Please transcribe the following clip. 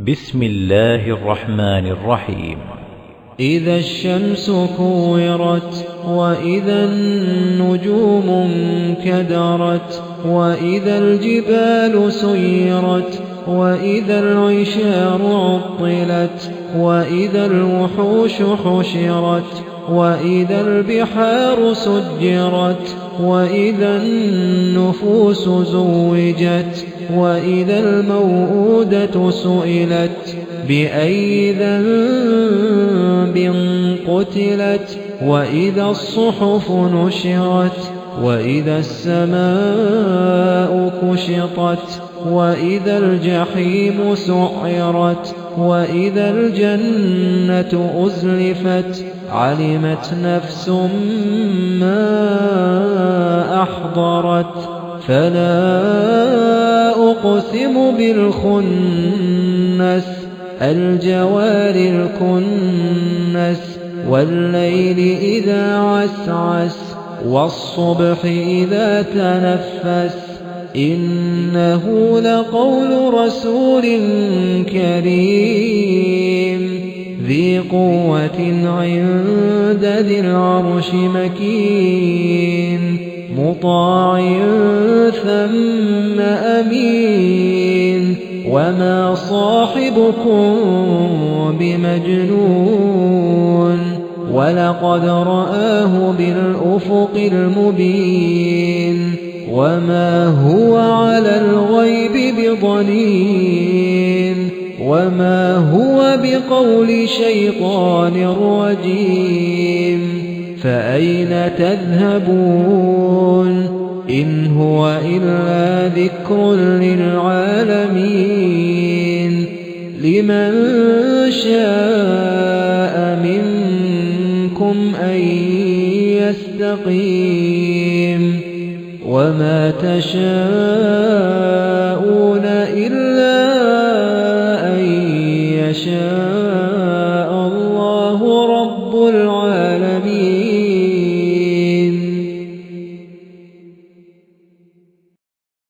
بسم الله الرحمن الرحيم. إذا الشمس كورت وإذا النجوم انكدرت وإذا الجبال سيرت وإذا العشار عطلت وإذا الوحوش حشرت وإذا البحار سجرت وإذا النفوس زوجت وإذا الموءودة سئلت بأي ذنب قتلت وإذا الصحف نشرت وإذا السماء كشطت وإذا الجحيم سعرت وإذا الجنة أزلفت علمت نفس ما أحضرت فلا أقسم بالخنس الجوار الكنس والليل إذا عسعس والصبح إذا تنفس إنه لقول رسول كريم ذي قوة عند ذي العرش مكين مطاع ثم أمين وما صاحبكم بمجنون ولقد رآه بالأفق المبين وما هو على الغيب بضنين وما هو بقول شيطان رجيم فأين تذهبون إن هو إلا ذكر للعالمين لمن شاء منكم أن يستقيم وما تشاءون إلا أن يشاء الله رب العالمين.